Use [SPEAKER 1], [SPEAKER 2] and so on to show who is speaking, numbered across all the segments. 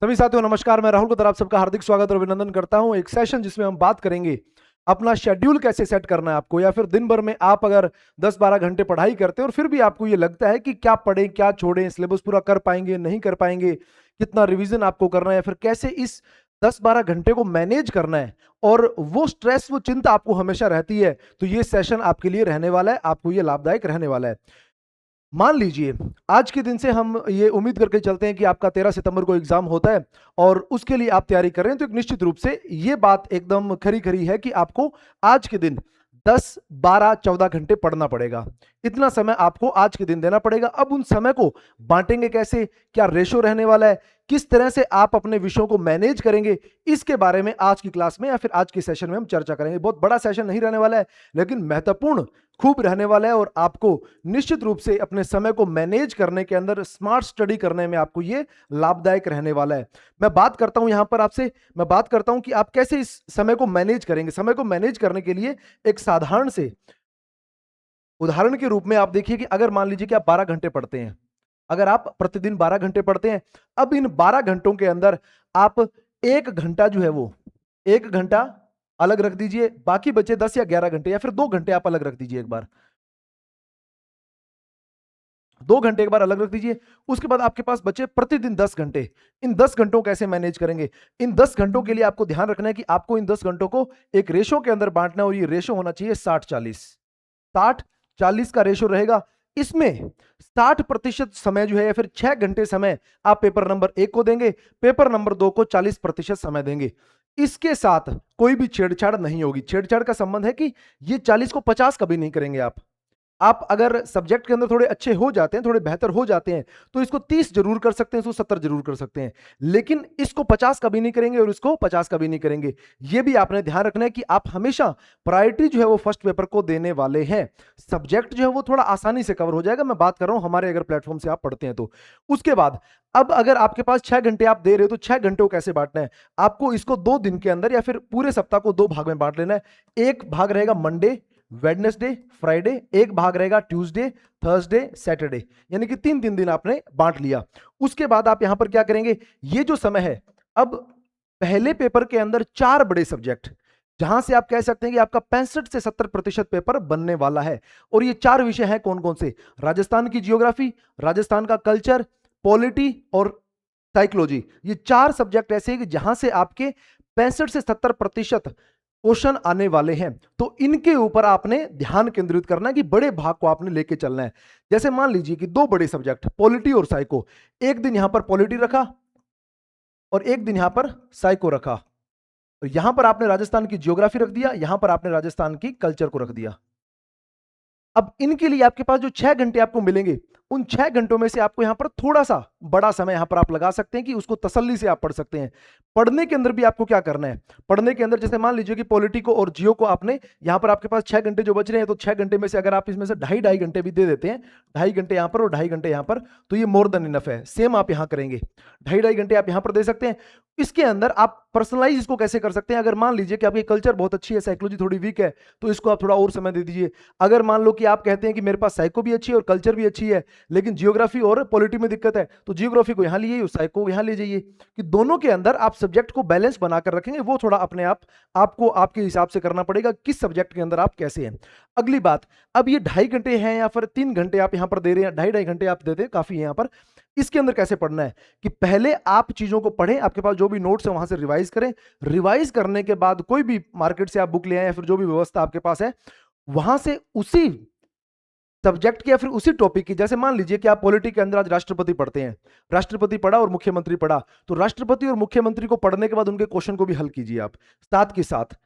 [SPEAKER 1] सभी साथियों नमस्कार। मैं राहुल को आप सबका हार्दिक स्वागत और अभिनंदन करता हूं। एक सेशन जिसमें हम बात करेंगे अपना शेड्यूल कैसे सेट करना है आपको, या फिर दिन भर में आप अगर 10-12 घंटे पढ़ाई करते हैं और फिर भी आपको ये लगता है कि क्या पढ़ें क्या छोड़ें, सिलेबस पूरा कर पाएंगे नहीं कर पाएंगे, कितना रिवीजन आपको करना है, या फिर कैसे इस 10-12 घंटे को मैनेज करना है, और वो स्ट्रेस वो चिंता आपको हमेशा रहती है, तो ये सेशन आपके लिए रहने वाला है, आपको ये लाभदायक रहने वाला है। मान लीजिए आज के दिन से हम ये उम्मीद करके चलते हैं कि आपका 13 सितंबर को एग्जाम होता है और उसके लिए आप तैयारी कर रहे हैं, तो एक निश्चित रूप से ये बात एकदम खरी खरी है कि आपको आज के दिन 10, 12, 14 घंटे पढ़ना पड़ेगा। इतना समय आपको आज के दिन देना पड़ेगा। अब उन समय को बांटेंगे कैसे, क्या रेशो रहने वाला है, किस तरह से आप अपने विषयों को मैनेज करेंगे, इसके बारे में आज की क्लास में या फिर आज के सेशन में हम चर्चा करेंगे। बहुत बड़ा सेशन नहीं रहने वाला है, लेकिन महत्वपूर्ण खूब रहने वाला है, और आपको निश्चित रूप से अपने समय को मैनेज करने के अंदर स्मार्ट स्टडी करने में आपको ये लाभदायक रहने वाला है। मैं बात करता हूं यहां पर आपसे, मैं बात करता हूं कि आप कैसे इस समय को मैनेज करेंगे। समय को मैनेज करने के लिए एक साधारण से उदाहरण के रूप में आप देखिए कि अगर मान लीजिए कि आप 12 घंटे पढ़ते हैं, अगर आप प्रतिदिन 12 घंटे पढ़ते हैं, अब इन 12 घंटों के अंदर आप 1 घंटा जो है वो 1 घंटा अलग रख दीजिए, बाकी बचे 10 या 11 घंटे या फिर 2 घंटे आप अलग रख दीजिए। एक बार 2 घंटे एक बार अलग रख दीजिए। उसके बाद आपके पास बचे प्रतिदिन 10 घंटे। इन 10 घंटों कैसे मैनेज करेंगे? इन 10 घंटों के लिए आपको ध्यान रखना है कि आपको इन 10 घंटों को एक रेशो के अंदर बांटना है, और ये रेशो होना चाहिए 60-40। 60-40 का रेशो रहेगा। इसमें 60% समय जो है, या फिर 6 घंटे समय आप पेपर नंबर 1 को देंगे, पेपर नंबर 2 को 40% समय देंगे। इसके साथ कोई भी छेड़छाड़ नहीं होगी। छेड़छाड़ का संबंध है कि ये 40 को 50 कभी नहीं करेंगे आप अगर सब्जेक्ट के अंदर थोड़े अच्छे हो जाते हैं, थोड़े बेहतर हो जाते हैं, तो इसको 30 जरूर कर सकते हैं, इसको 70 जरूर कर सकते हैं, लेकिन इसको 50 कभी नहीं करेंगे और इसको 50 कभी नहीं करेंगे। यह भी आपने ध्यान रखना है कि आप हमेशा प्रायोरिटी जो है वो फर्स्ट पेपर को देने वाले हैं। सब्जेक्ट जो है वो थोड़ा आसानी से कवर हो जाएगा। मैं बात कर रहा हूं हमारे अगर प्लेटफॉर्म से आप पढ़ते हैं तो। उसके बाद अब अगर आपके पास 6 घंटे आप दे रहे हो, तो 6 घंटे को कैसे बांटना है? आपको इसको 2 दिन के अंदर या फिर पूरे सप्ताह को 2 भाग में बांट लेना है। एक भाग रहेगा मंडे, वेडनेसडे, फ्राइडे, एक भाग रहेगा ट्यूसडे, थर्सडे, सैटरडे, यानी कि 3-3 दिन आपने बांट लिया। उसके बाद आप यहां पर क्या करेंगे? ये जो समय है, अब पहले पेपर के अंदर 4 बड़े सब्जेक्ट, जहां से आप कह सकते हैं कि आपका 65 से 70% पेपर बनने वाला है, और ये 4 विषय हैं कौन कौन से? राजस्थान की जियोग्राफी, राजस्थान का कल्चर, पॉलिटी और साइकोलॉजी। ये 4 सब्जेक्ट ऐसे हैं कि जहां से आपके 65 से 70% क्वेश्चन आने वाले हैं। तो इनके ऊपर आपने ध्यान केंद्रित करना है कि बड़े भाग को आपने लेके चलना है। जैसे मान लीजिए कि 2 बड़े सब्जेक्ट पॉलिटी और साइको, एक दिन यहां पर पॉलिटी रखा और एक दिन यहां पर साइको रखा। तो यहां पर आपने राजस्थान की ज्योग्राफी रख दिया, यहां पर आपने राजस्थान की कल्चर को रख दिया। अब इनके लिए आपके पास जो 6 घंटे आपको मिलेंगे, उन 6 घंटों में से आपको यहां पर थोड़ा सा बड़ा समय यहां पर आप लगा सकते हैं कि उसको तसल्ली से आप पढ़ सकते हैं। पढ़ने के अंदर भी आपको क्या करना है? पढ़ने के अंदर जैसे मान लीजिए कि पॉलिटी को और जियो को आपने यहां पर आपके पास 6 घंटे जो बच रहे हैं, तो 6 घंटे में से अगर आप इसमें से ढाई घंटे भी दे देते हैं, 2.5 घंटे यहां पर और 2.5 घंटे यहां पर, तो ये मोर देन इनफ है। सेम आप यहां करेंगे, 2.5 घंटे आप यहां पर दे सकते हैं। इसके अंदर आप पर्सनलाइज इसको कैसे कर सकते हैं? अगर मान लीजिए कि आपकी कल्चर बहुत अच्छी है, साइकोलॉजी थोड़ी वीक है, तो इसको आप थोड़ा और समय दे दीजिए। अगर मान लो कि आप कहते हैं कि मेरे पास साइको भी अच्छी है और कल्चर भी अच्छी है, लेकिन जियोग्राफी और पॉलिटी में दिक्कत है, तो जियोग्राफी को यहां लिए और साइको को यहां ले जाइए, कि दोनों के अंदर आप सब्जेक्ट को बैलेंस बनाकर रखेंगे। वो थोड़ा अपने आप आपको आपके हिसाब से करना पड़ेगा किस सब्जेक्ट के अंदर आप कैसे हैं। अगली बात, अब ये 2.5 घंटे हैं या फिर 3 घंटे आप यहां पर दे रहे हैं, 2.5 घंटे आप देते हैं, काफी है यहां पर। इसके अंदर कैसे पढ़ना है कि पहले आप चीजों को पढ़ें, आपके पास जो भी नोट्स है वहां से रिवाइज करें। रिवाइज करने के बाद कोई भी मार्केट से आप बुक ले आए या फिर जो भी व्यवस्था आपके पास है, वहां से उसी सब्जेक्ट की या फिर उसी टॉपिक की, जैसे मान लीजिए कि आप पॉलिटी के अंदर आज राष्ट्रपति पढ़ते हैं, राष्ट्रपति पढ़ा और मुख्यमंत्री पढ़ा, तो राष्ट्रपति और मुख्यमंत्री को पढ़ने के बाद उनके क्वेश्चन को भी हल कीजिए आप साथ के साथ।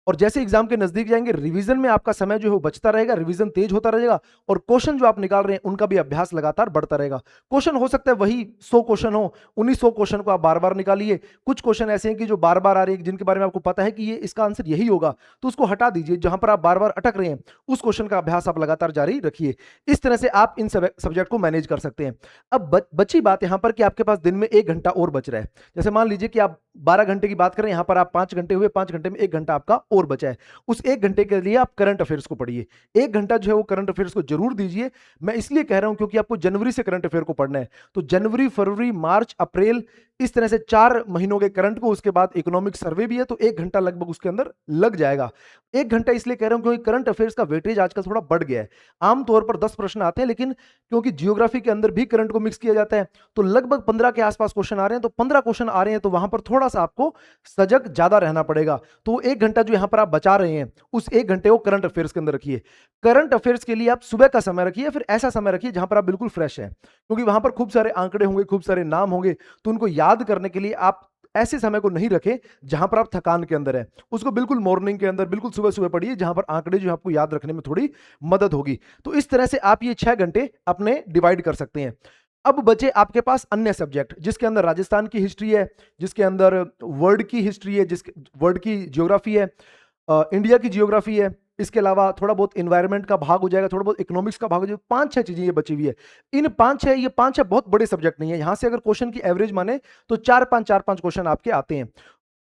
[SPEAKER 1] और जैसे एग्जाम के नजदीक जाएंगे, रिवीजन में आपका समय जो है वो बचता रहेगा, रिवीजन तेज होता रहेगा, और क्वेश्चन जो आप निकाल रहे हैं उनका भी अभ्यास लगातार बढ़ता रहेगा। क्वेश्चन हो सकता है वही 100 क्वेश्चन हो, उन्हीं 100 क्वेश्चन को आप बार बार निकालिए। कुछ क्वेश्चन ऐसे हैं कि जो बार बार आ रहे हैं, जिनके बारे में आपको पता है कि ये इसका आंसर यही होगा, तो उसको हटा दीजिए। जहां पर आप बार बार अटक रहे हैं, उस क्वेश्चन का अभ्यास आप लगातार जारी रखिए। इस तरह से आप इन सब्जेक्ट को मैनेज कर सकते हैं। अब बची बात यहां पर कि आपके पास दिन में 1 घंटा और बच रहा है। जैसे मान लीजिए कि आप 12 घंटे की बात करें, यहां पर आप 5 घंटे हुए, 5 घंटे में 1 घंटा आपका और बचा है। उस 1 घंटे के लिए आप करंट अफेयर्स को पढ़िए। 1 घंटा जो है वो करंट अफेयर्स को जरूर दीजिए। मैं इसलिए कह रहा हूं क्योंकि आपको जनवरी से करंट अफेयर को पढ़ना है, तो जनवरी, फरवरी, मार्च, अप्रैल, इस तरह से 4 महीनों के करंट को, उसके बाद इकोनॉमिक सर्वे भी है, तो 1 घंटा लगभग उसके अंदर लग जाएगा। 1 घंटा इसलिए कह रहा हूं क्योंकि करंट अफेयर्स का वेटेज आजकल थोड़ा बढ़ गया है। आमतौर पर 10 प्रश्न आते हैं, लेकिन क्योंकि जियोग्राफी के अंदर भी करंट को मिक्स किया जाता है, तो लगभग 15 के आसपास क्वेश्चन आ रहे हैं। तो 15 क्वेश्चन आ रहे हैं, तो वहां पर थोड़ा सा आपको सजग ज्यादा रहना पड़ेगा। तो 1 घंटा जो यहां पर आप बचा रहे हैं, उस 1 घंटे को करंट अफेयर्स के अंदर रखिए। करंट अफेयर्स के लिए आप सुबह का समय रखिए, फिर ऐसा समय रखिए जहां पर आप बिल्कुल फ्रेश हैं, क्योंकि वहां पर खूब सारे आंकड़े होंगे, खूब सारे नाम होंगे, तो उनको याद करने के लिए आप ऐसे समय को नहीं रखें जहां पर आप थकान के अंदर है। उसको बिल्कुल मॉर्निंग के अंदर बिल्कुल सुबह सुबह पढ़िए, जहां पर आंकड़े जो आपको याद रखने में थोड़ी मदद होगी। तो इस तरह से आप ये 6 घंटे अपने डिवाइड कर सकते हैं। अब बचे आपके पास अन्य सब्जेक्ट, जिसके अंदर राजस्थान की हिस्ट्री है, जिसके अंदर वर्ल्ड की हिस्ट्री है, जिसके वर्ल्ड की जियोग्राफी है, इंडिया की जियोग्राफी है, इसके अलावा थोड़ा बहुत एनवायरनमेंट का भाग हो जाएगा, थोड़ा बहुत इकोनॉमिक्स का भाग हो जाएगा। 5-6 चीजें ये बची हुई है। इन 5-6 ये 5-6 बहुत बड़े सब्जेक्ट नहीं है। यहां से अगर क्वेश्चन की एवरेज माने तो 4-5 क्वेश्चन आपके आते हैं।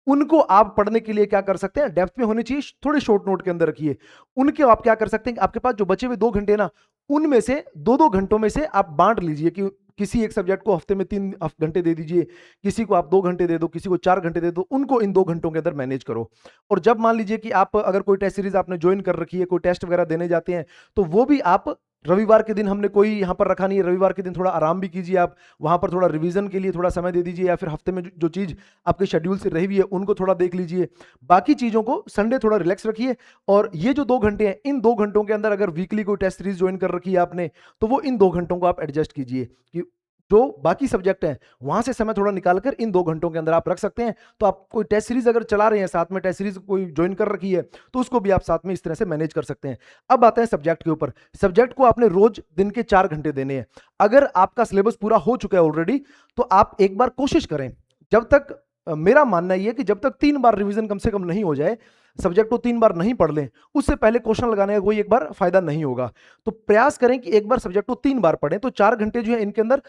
[SPEAKER 1] उनको आप पढ़ने के लिए क्या कर सकते हैं, डेप्थ में होने चाहिए, थोड़े शॉर्ट नोट के अंदर रखिए। उनके आप क्या कर सकते हैं, आपके पास जो बचे हुए 2 घंटे ना, उनमें से 2-2 घंटों में से आप बांट लीजिए कि किसी एक सब्जेक्ट को हफ्ते में 3 घंटे दे दीजिए, किसी को आप 2 घंटे दे दो, किसी को 4 घंटे दे दो, उनको इन 2 घंटों के अंदर मैनेज करो। और जब मान लीजिए कि आप अगर कोई टेस्ट सीरीज आपने ज्वाइन कर रखी है, कोई टेस्ट वगैरह देने जाते हैं, तो वो भी आप रविवार के दिन, हमने कोई यहां पर रखा नहीं है, रविवार के दिन थोड़ा आराम भी कीजिए, आप वहां पर थोड़ा रिवीजन के लिए थोड़ा समय दे दीजिए, या फिर हफ्ते में जो चीज आपके शेड्यूल से रही हुई है उनको थोड़ा देख लीजिए। बाकी चीजों को संडे थोड़ा रिलैक्स रखिए। और ये जो 2 घंटे हैं, इन 2 घंटों के अंदर अगर वीकली कोई टेस्ट सीरीज ज्वाइन कर रखी है आपने, तो वो इन 2 घंटों को आप एडजस्ट कीजिए कि जो बाकी सब्जेक्ट है वहां से समय थोड़ा निकालकर इन 2 घंटों के अंदर आप रख सकते हैं। तो आप कोई टेस्ट सीरीज अगर चला रहे हैं, साथ में टेस्ट सीरीज कोई ज्वाइन कर रखी है, तो उसको भी आप साथ में इस तरह से मैनेज कर सकते हैं। अब आते हैं सब्जेक्ट के ऊपर। सब्जेक्ट को आपने रोज दिन के 4 घंटे देने हैं। अगर आपका सिलेबस पूरा हो चुका है ऑलरेडी, तो आप एक बार कोशिश करें, जब तक मेरा मानना यह है कि जब तक 3 बार रिवीजन कम से कम नहीं हो जाए, सब्जेक्ट को 3 बार नहीं पढ़ लें, उससे पहले क्वेश्चन लगाने का कोई एक बार फायदा नहीं होगा। तो प्रयास करें कि एक बार सब्जेक्ट को 3 बार पढ़ें। तो 4 घंटे जो है इनके अंदर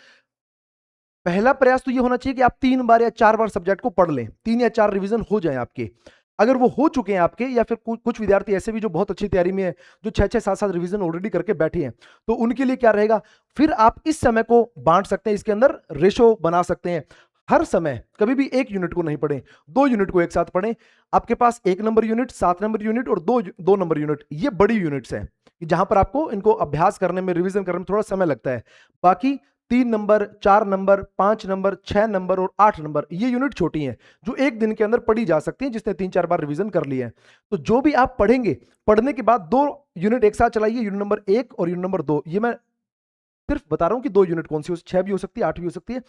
[SPEAKER 1] पहला प्रयास तो ये होना चाहिए कि आप 3 बार या 4 बार सब्जेक्ट को पढ़ लें, 3 या 4 रिवीजन हो जाएं आपके। अगर वो हो चुके हैं आपके, या फिर कुछ विद्यार्थी ऐसे भी जो बहुत अच्छी तैयारी में है, जो 6-6 7-7 रिवीजन ऑलरेडी करके बैठे हैं, तो उनके लिए क्या रहेगा, फिर आप इस समय को बांट सकते हैं, इसके अंदर रेशो बना सकते हैं। हर समय कभी भी 1 यूनिट को नहीं पढ़ें, 2 यूनिट को एक साथ पढ़ें। आपके पास 1 नंबर यूनिट, 7 नंबर यूनिट और 2 नंबर यूनिट, ये बड़ी यूनिट्स हैं जहां पर आपको इनको अभ्यास करने में, रिवीजन करने में थोड़ा समय लगता है। बाकी 3 नंबर, 4 नंबर, 5 नंबर, 6 नंबर और 8 नंबर, ये यूनिट छोटी हैं जो एक दिन के अंदर पढ़ी जा सकती हैं, जिसने 3-4 बार रिवीजन कर लिया है। तो जो भी आप पढ़ेंगे, पढ़ने के बाद 2 यूनिट एक साथ चलाइए, यूनिट नंबर 1 और यूनिट नंबर 2। ये मैं सिर्फ बता रहा हूं कि 2 यूनिट कौन सी हो, 6 भी हो सकती है, 8 भी हो सकती है।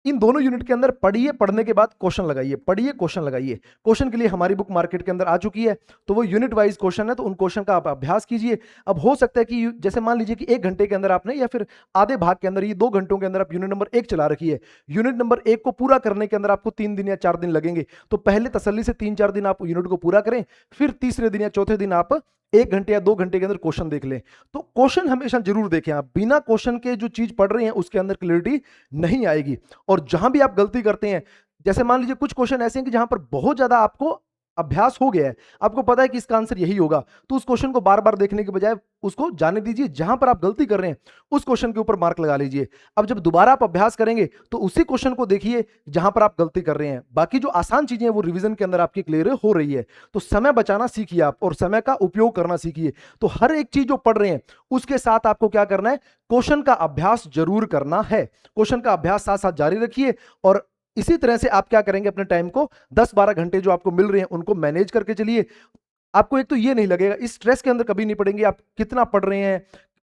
[SPEAKER 1] इन दोनों यूनिट के अंदर पढ़िए, पढ़ने के बाद क्वेश्चन लगाइए, पढ़िए क्वेश्चन लगाइए। क्वेश्चन के लिए हमारी बुक मार्केट के अंदर आ चुकी है, तो वो यूनिट वाइज क्वेश्चन है, तो उन क्वेश्चन का आप अभ्यास कीजिए। अब हो सकता है कि जैसे मान लीजिए कि 1 घंटे के अंदर आपने, या फिर आधे भाग के अंदर, ये 2 घंटों के अंदर आप यूनिट नंबर 1 चला रखी है। यूनिट नंबर 1 को पूरा करने के अंदर आपको 3 दिन या 4 दिन लगेंगे, तो पहले तसल्ली से 3-4 दिन आप यूनिट को पूरा करें, फिर तीसरे दिन या चौथे दिन आप 1 घंटे या 2 घंटे के अंदर क्वेश्चन देख लें। तो क्वेश्चन हमेशा जरूर देखें आप, बिना क्वेश्चन के जो चीज पढ़ रहे हैं उसके अंदर क्लैरिटी नहीं आएगी। और जहां भी आप गलती करते हैं, जैसे मान लीजिए कुछ क्वेश्चन ऐसे हैं कि जहां पर बहुत ज्यादा आपको अभ्यास हो गया है, आपको पता है कि इसका आंसर यही होगा, तो उस क्वेश्चन को बार बार देखने के बजाय उसको जाने दीजिए। जहां पर आप गलती कर रहे हैं उस क्वेश्चन के ऊपर मार्क लगा लीजिए। अब जब दोबारा आप अभ्यास करेंगे तो उसी क्वेश्चन को देखिए जहां पर आप गलती कर रहे हैं। बाकी जो आसान चीजें हैं वो रिवीजन के अंदर आपकी क्लियर हो रही है। तो समय बचाना सीखिए आप, और समय का उपयोग करना सीखिए। तो हर एक चीज जो पढ़ रहे हैं उसके साथ आपको क्या करना है, क्वेश्चन का अभ्यास जरूर करना है। क्वेश्चन का अभ्यास साथ साथ जारी रखिए, और इसी तरह से आप क्या करेंगे, अपने टाइम को 10-12 घंटे जो आपको मिल रहे हैं उनको मैनेज करके चलिए। आपको एक तो ये नहीं लगेगा, इस स्ट्रेस के अंदर कभी नहीं पड़ेंगे आप कितना पढ़ रहे हैं,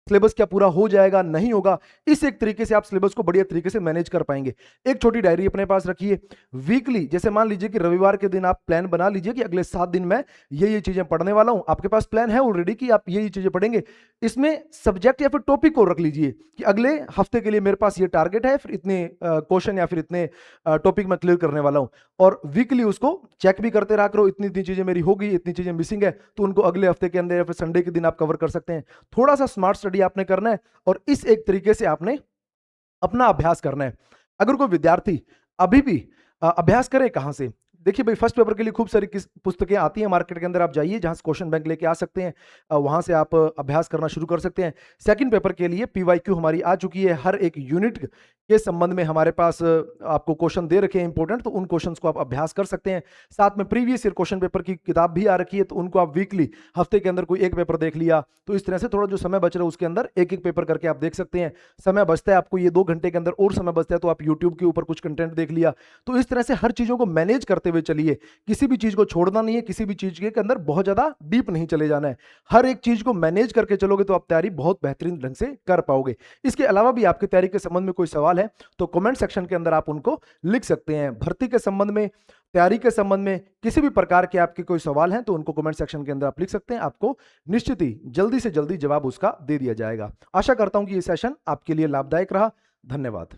[SPEAKER 1] सिलेबस क्या पूरा हो जाएगा नहीं होगा। इस एक तरीके से आप सिलेबस को बढ़िया तरीके से मैनेज कर पाएंगे। एक छोटी डायरी अपने पास रखिए, वीकली जैसे मान लीजिए कि रविवार के दिन आप प्लान बना लीजिए कि अगले 7 दिन में ये चीजें पढ़ने वाला हूं। आपके पास प्लान है ऑलरेडी कि आप ये चीजें पढ़ेंगे। इसमें सब्जेक्ट या फिर टॉपिक को रख लीजिए कि अगले हफ्ते के लिए मेरे पास ये टारगेट है, फिर इतने क्वेश्चन या फिर इतने टॉपिक मैं क्लियर करने वाला हूं। और वीकली उसको चेक भी करते रहा करो, इतनी इतनी चीजें मेरी हो गई, इतनी चीजें मिसिंग है, तो उनको अगले हफ्ते के अंदर या फिर संडे के दिन आप कवर कर सकते हैं। थोड़ा सा स्मार्ट स्टडी आपने करना है, और इस एक तरीके से आपने अपना अभ्यास करना है। अगर कोई विद्यार्थी अभी भी अभ्यास करे कहां से, देखिए भाई, फर्स्ट पेपर के लिए खूब सारी किस पुस्तकें आती हैं मार्केट के अंदर, आप जाइए जहां से क्वेश्चन बैंक लेके आ सकते हैं, वहां से आप अभ्यास करना शुरू कर सकते हैं। सेकंड पेपर के लिए पीवाईक्यू हमारी आ चुकी है, हर एक यूनिट के संबंध में हमारे पास आपको क्वेश्चन दे रखे हैं इंपॉर्टेंट, तो उन क्वेश्चंस को आप अभ्यास कर सकते हैं। साथ में प्रीवियस ईयर क्वेश्चन पेपर की किताब भी आ रखी है, तो उनको आप वीकली, हफ्ते के अंदर कोई एक पेपर देख लिया, तो इस तरह से थोड़ा जो समय बच रहा है उसके अंदर एक एक पेपर करके आप देख सकते हैं। समय बचता है आपको, ये 2 घंटे के अंदर और समय बचता है, तो आप यूट्यूब के ऊपर कुछ कंटेंट देख लिया। तो इस तरह से हर चीजों को मैनेज करते हुए चलिए, किसी भी चीज को छोड़ना नहीं है, किसी भी चीज के अंदर बहुत ज्यादा डीप नहीं चले जाना है। हर एक चीज को मैनेज करके चलोगे तो आप तैयारी बहुत बेहतरीन ढंग से कर पाओगे। इसके अलावा भी आपकी तैयारी के संबंध में कोई सवाल है तो कमेंट सेक्शन के अंदर आप उनको लिख सकते हैं। भर्ती के संबंध में, तैयारी के संबंध में किसी भी प्रकार के आपके कोई सवाल हैं तो उनको कमेंट सेक्शन के अंदर आप लिख सकते हैं, आपको निश्चित ही जल्दी से जल्दी जवाब उसका दे दिया जाएगा। आशा करता हूं कि ये सेशन आपके लिए लाभदायक रहा। धन्यवाद।